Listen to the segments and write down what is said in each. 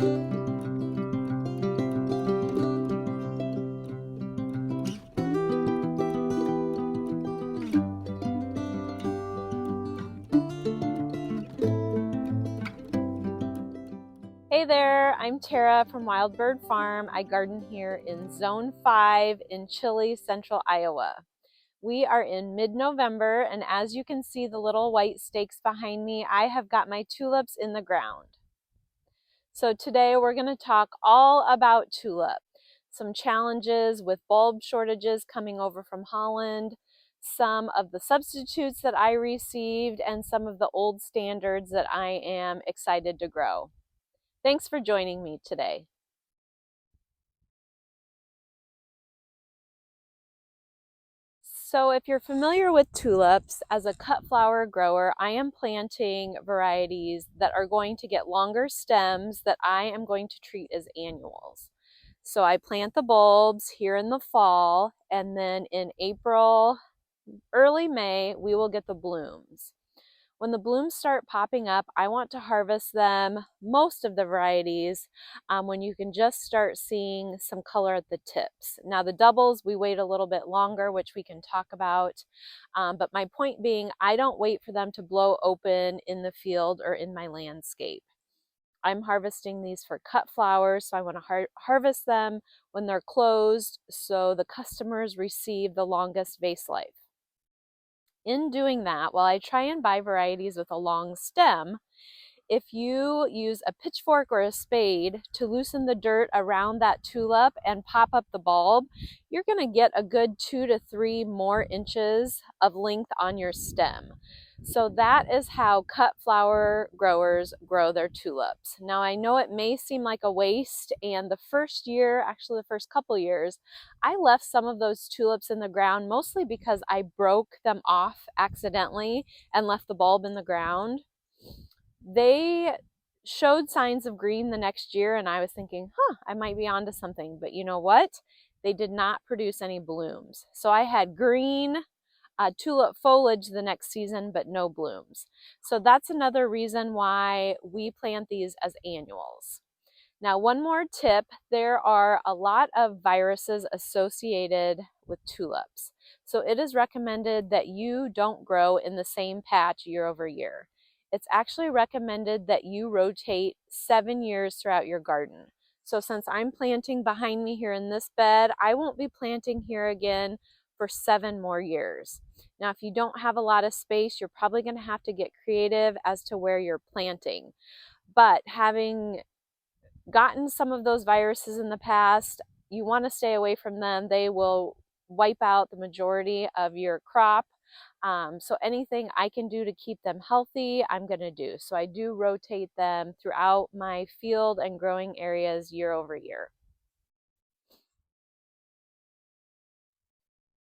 Hey there, I'm Tara from Wild Bird Farm. I garden here in Zone 5 in chilly central Iowa. We are in mid-November, and as you can see the little white stakes behind me, I have got my tulips in the ground. So today we're going to talk all about tulip. Some challenges with bulb shortages coming over from Holland, some of the substitutes that I received, and some of the old standards that I am excited to grow. Thanks for joining me today. So if you're familiar with tulips, as a cut flower grower, I am planting varieties that are going to get longer stems that I am going to treat as annuals. So I plant the bulbs here in the fall, and then in April, early May, we will get the blooms. When the blooms start popping up, I want to harvest them, most of the varieties, when you can just start seeing some color at the tips. Now the doubles, we wait a little bit longer, which we can talk about. But my point being, I don't wait for them to blow open in the field or in my landscape. I'm harvesting these for cut flowers, so I want to harvest them when they're closed so the customers receive the longest vase life. In doing that, while I try and buy varieties with a long stem, if you use a pitchfork or a spade to loosen the dirt around that tulip and pop up the bulb, you're going to get a good 2 to 3 more inches of length on your stem. So that is how cut flower growers grow their tulips. Now I know it may seem like a waste, and the first year, actually the first couple years, I left some of those tulips in the ground mostly because I broke them off accidentally and left the bulb in the ground. They showed signs of green the next year, and I was thinking, I might be onto something. But you know what? They did not produce any blooms. So I had green tulip foliage the next season, but no blooms. So that's another reason why we plant these as annuals. Now, one more tip, there are a lot of viruses associated with tulips. So it is recommended that you don't grow in the same patch year over year. It's actually recommended that you rotate 7 years throughout your garden. So since I'm planting behind me here in this bed, I won't be planting here again for 7 more years. Now, if you don't have a lot of space, you're probably going to have to get creative as to where you're planting. But having gotten some of those viruses in the past, you want to stay away from them. They will wipe out the majority of your crop. So anything I can do to keep them healthy, I'm going to do. So I do rotate them throughout my field and growing areas year over year.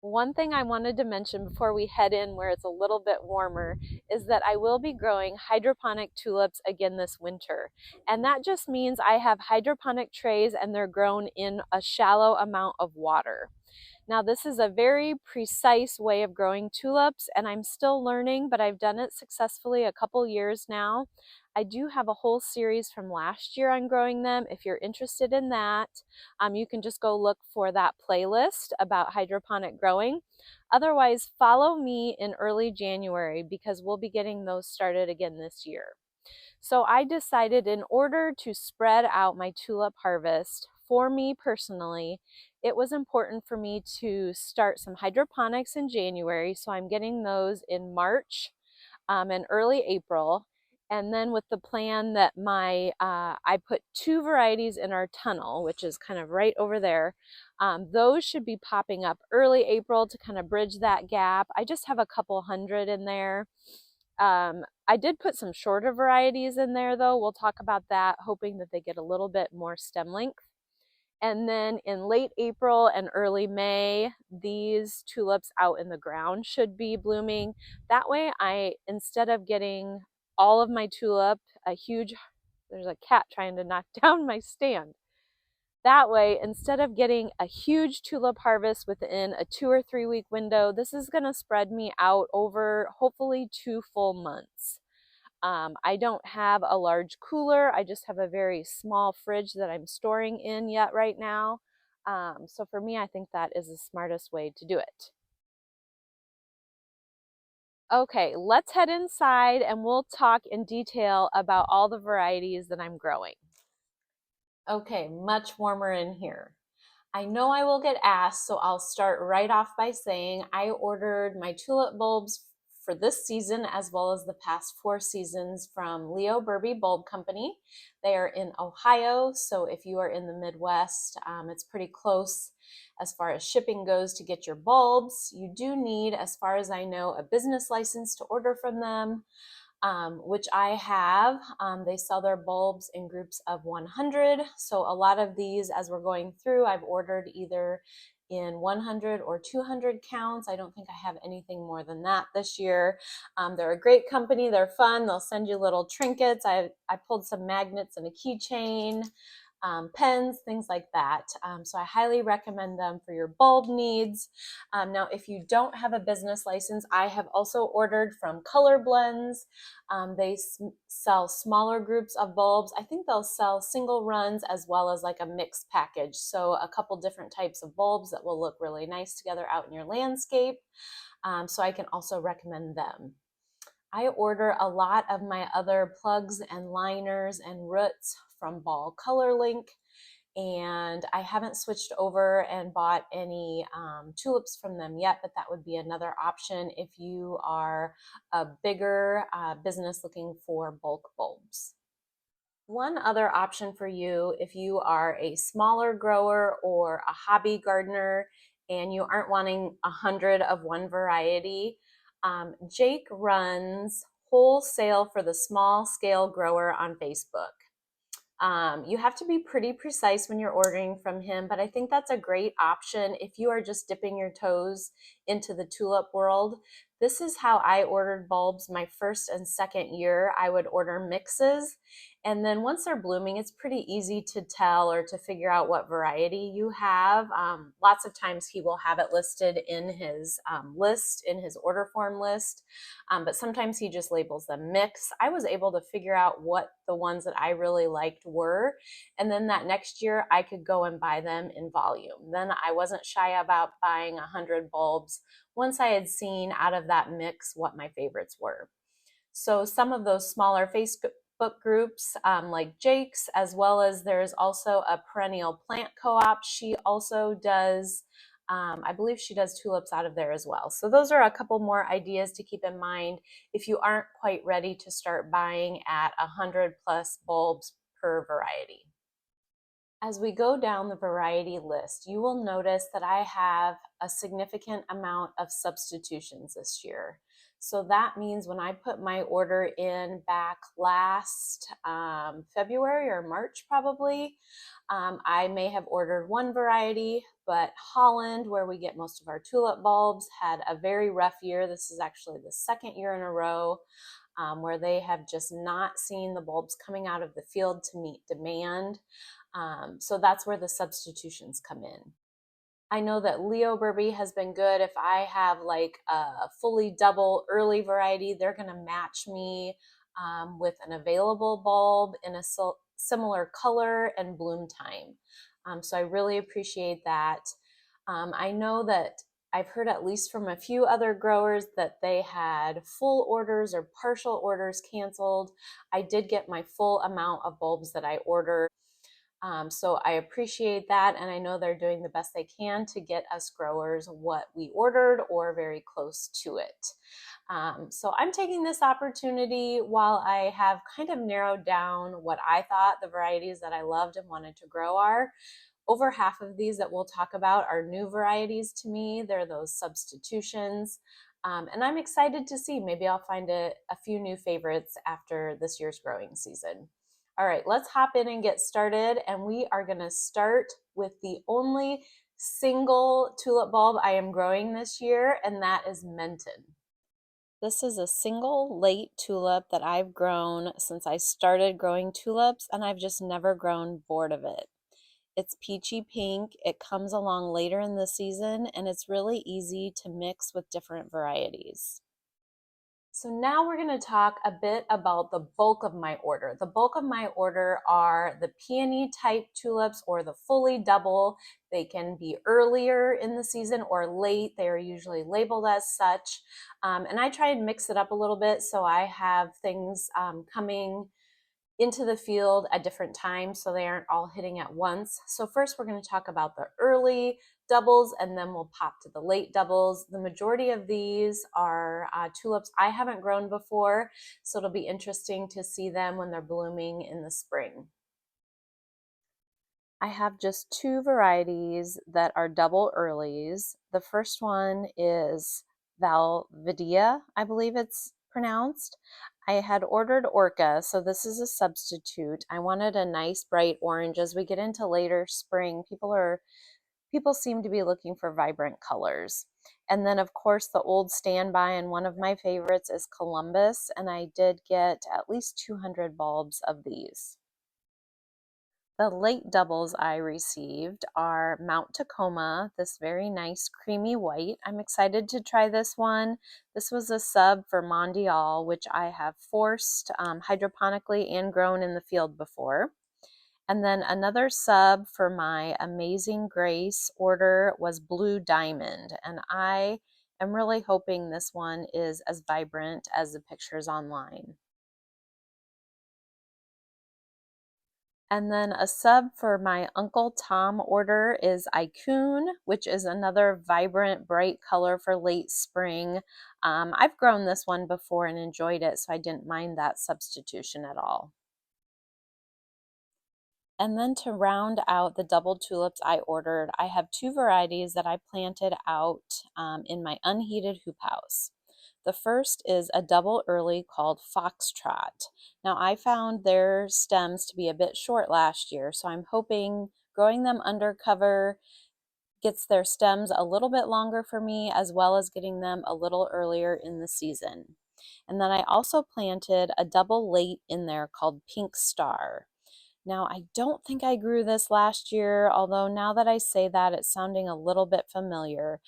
One thing I wanted to mention before we head in where it's a little bit warmer is that I will be growing hydroponic tulips again this winter. And that just means I have hydroponic trays and they're grown in a shallow amount of water. Now this is a very precise way of growing tulips, and I'm still learning, but I've done it successfully a couple years now. I do have a whole series from last year on growing them. If you're interested in that, you can just go look for that playlist about hydroponic growing. Otherwise, follow me in early January because we'll be getting those started again this year. So I decided, in order to spread out my tulip harvest for me personally, it was important for me to start some hydroponics in January. So I'm getting those in March and early April. And then with the plan that I put 2 varieties in our tunnel, which is kind of right over there. Those should be popping up early April to kind of bridge that gap. I just have a couple hundred in there. I did put some shorter varieties in there though. We'll talk about that, hoping that they get a little bit more stem length. And then in late April and early May, these tulips out in the ground should be blooming. That way instead of getting all of my tulip, there's a cat trying to knock down my stand. That way, instead of getting a huge tulip harvest within a 2 or 3 week window, this is going to spread me out over hopefully 2 full months. I don't have a large cooler. I just have a very small fridge that I'm storing in yet right now. So for me, I think that is the smartest way to do it. Okay, let's head inside and we'll talk in detail about all the varieties that I'm growing. Okay, much warmer in here. I know I will get asked, so I'll start right off by saying I ordered my tulip bulbs for this season as well as the past 4 seasons from Leo Burby Bulb Company. They are in Ohio, so if you are in the Midwest, it's pretty close as far as shipping goes to get your bulbs. You do need, as far as I know, a business license to order from them. Which I have. They sell their bulbs in groups of 100. So a lot of these, as we're going through, I've ordered either in 100 or 200 counts. I don't think I have anything more than that this year. They're a great company. They're fun. They'll send you little trinkets. I pulled some magnets and a keychain. Pens, things like that. So I highly recommend them for your bulb needs. Now, if you don't have a business license, I have also ordered from Color Blends. They sell smaller groups of bulbs. I think they'll sell single runs as well as like a mixed package. So a couple different types of bulbs that will look really nice together out in your landscape. So I can also recommend them. I order a lot of my other plugs and liners and roots from Ball Color Link, and I haven't switched over and bought any tulips from them yet, but that would be another option if you are a bigger business looking for bulk bulbs. One other option for you if you are a smaller grower or a hobby gardener and you aren't wanting 100 of one variety, Jake runs wholesale for the small scale grower on Facebook. You have to be pretty precise when you're ordering from him, but I think that's a great option if you are just dipping your toes into the tulip world. This is how I ordered bulbs my first and second year. I would order mixes, and then once they're blooming, it's pretty easy to tell or to figure out what variety you have. Lots of times he will have it listed in his in his order form list, but sometimes he just labels them mix. I was able to figure out what the ones that I really liked were, and then that next year I could go and buy them in volume. Then I wasn't shy about buying 100 bulbs once I had seen out of that mix what my favorites were. So some of those smaller Facebook groups like Jake's, as well as there's also a perennial plant co-op. She also does, I believe she does tulips out of there as well. So those are a couple more ideas to keep in mind if you aren't quite ready to start buying at 100 plus bulbs per variety. As we go down the variety list, you will notice that I have a significant amount of substitutions this year. So that means when I put my order in back last February or March probably, I may have ordered one variety, but Holland, where we get most of our tulip bulbs, had a very rough year. This is actually the second year in a row where they have just not seen the bulbs coming out of the field to meet demand. So that's where the substitutions come in. I know that Leo Burby has been good. If I have like a fully double early variety, they're going to match me with an available bulb in a similar color and bloom time. So I really appreciate that. I know that I've heard at least from a few other growers that they had full orders or partial orders canceled. I did get my full amount of bulbs that I ordered. So I appreciate that, and I know they're doing the best they can to get us growers what we ordered or very close to it. So I'm taking this opportunity while I have kind of narrowed down what I thought the varieties that I loved and wanted to grow are. Over half of these that we'll talk about are new varieties to me. They're those substitutions. And I'm excited to see. Maybe I'll find a few new favorites after this year's growing season. All right, let's hop in and get started. And we are going to start with the only single tulip bulb I am growing this year, and that is Menton. This is a single late tulip that I've grown since I started growing tulips, and I've just never grown bored of it. It's peachy pink, it comes along later in the season, and it's really easy to mix with different varieties. So now we're going to talk a bit about the bulk of my order. The bulk of my order are the peony type tulips or the fully double. They can be earlier in the season or late. They are usually labeled as such. And I try and mix it up a little bit so I have things coming into the field at different times so they aren't all hitting at once. So first we're going to talk about the early doubles and then we'll pop to the late doubles. The majority of these are tulips I haven't grown before, so it'll be interesting to see them when they're blooming in the spring. I have just two varieties that are double earlies. The first one is Valvidia, I believe it's pronounced. I had ordered Orca, so this is a substitute. I wanted a nice bright orange. As we get into later spring, people seem to be looking for vibrant colors. And then of course the old standby, and one of my favorites is Columbus, and I did get at least 200 bulbs of these. The late doubles I received are Mount Tacoma, this very nice creamy white. I'm excited to try this one. This was a sub for Mondial, which I have forced hydroponically and grown in the field before. And then another sub for my Amazing Grace order was Blue Diamond. And I am really hoping this one is as vibrant as the pictures online. And then a sub for my Uncle Tom order is Icun, which is another vibrant, bright color for late spring. I've grown this one before and enjoyed it, so I didn't mind that substitution at all. And then to round out the double tulips I ordered, I have two varieties that I planted out in my unheated hoop house. The first is a double early called Foxtrot. Now I found their stems to be a bit short last year, so I'm hoping growing them under cover gets their stems a little bit longer for me, as well as getting them a little earlier in the season. And then I also planted a double late in there called Pink Star. Now, I don't think I grew this last year, although now that I say that, it's sounding a little bit familiar.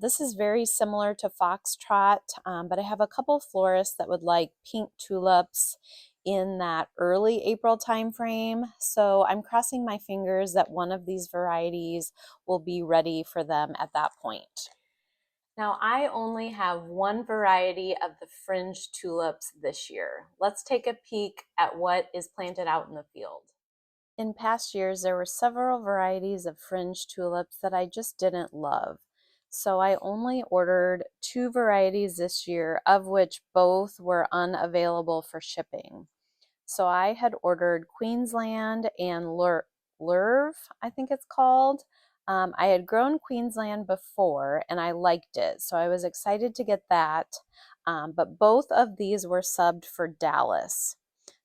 This is very similar to Foxtrot, but I have a couple florists that would like pink tulips in that early April timeframe. So I'm crossing my fingers that one of these varieties will be ready for them at that point. Now, I only have one variety of the fringed tulips this year. Let's take a peek at what is planted out in the field. In past years, there were several varieties of fringe tulips that I just didn't love. So I only ordered two varieties this year, of which both were unavailable for shipping. So I had ordered Queensland and Lurve, I think it's called. I had grown Queensland before and I liked it, so I was excited to get that. But both of these were subbed for Dallas.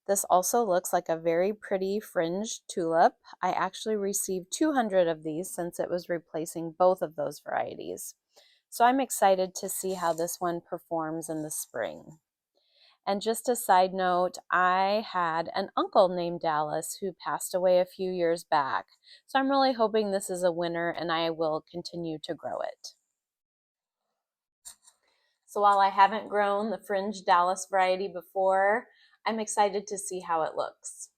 This also looks like a very pretty fringed tulip. I actually received 200 of these since it was replacing both of those varieties. So I'm excited to see how this one performs in the spring. And just a side note, I had an uncle named Dallas who passed away a few years back. So I'm really hoping this is a winner and I will continue to grow it. So while I haven't grown the fringed Dallas variety before, I'm excited to see how it looks.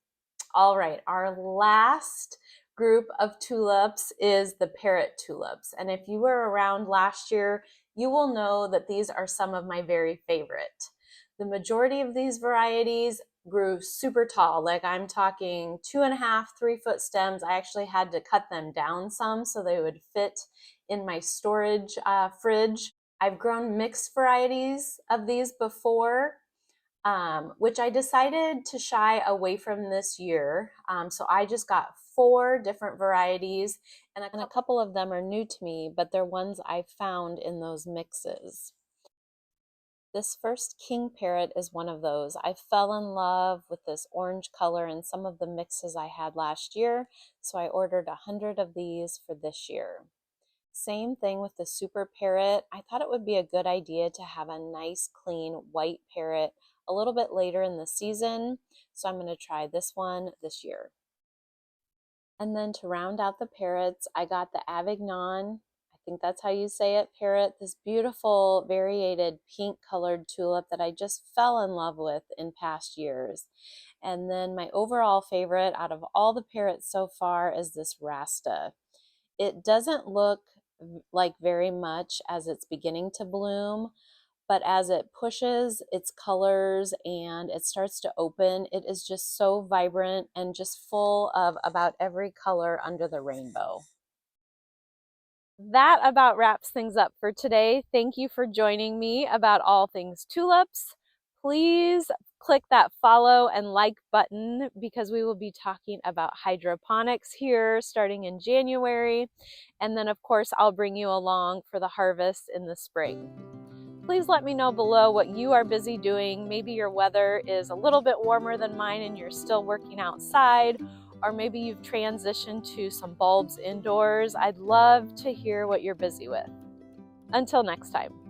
All right, our last group of tulips is the parrot tulips. And if you were around last year, you will know that these are some of my very favorite. The majority of these varieties grew super tall, like I'm talking 2.5, 3-foot stems. I actually had to cut them down some so they would fit in my storage fridge. I've grown mixed varieties of these before, which I decided to shy away from this year. So I just got 4 different varieties, and a couple of them are new to me, but they're ones I found in those mixes. This first king parrot is one of those. I fell in love with this orange color in some of the mixes I had last year, so I ordered 100 of these for this year. Same thing with the super parrot. I thought it would be a good idea to have a nice clean white parrot a little bit later in the season, so I'm going to try this one this year. And then to round out the parrots, I got the Avignon. I think that's how you say it, Parrot, this beautiful variated pink colored tulip that I just fell in love with in past years. And then my overall favorite out of all the parrots so far is this Rasta. It doesn't look like very much as it's beginning to bloom, but as it pushes its colors and it starts to open, it is just so vibrant and just full of about every color under the rainbow. That about wraps things up for today. Thank you for joining me about all things tulips. Please click that follow and like button because we will be talking about hydroponics here starting in January. And then of course, I'll bring you along for the harvest in the spring. Please let me know below what you are busy doing. Maybe your weather is a little bit warmer than mine and you're still working outside, or maybe you've transitioned to some bulbs indoors. I'd love to hear what you're busy with. Until next time.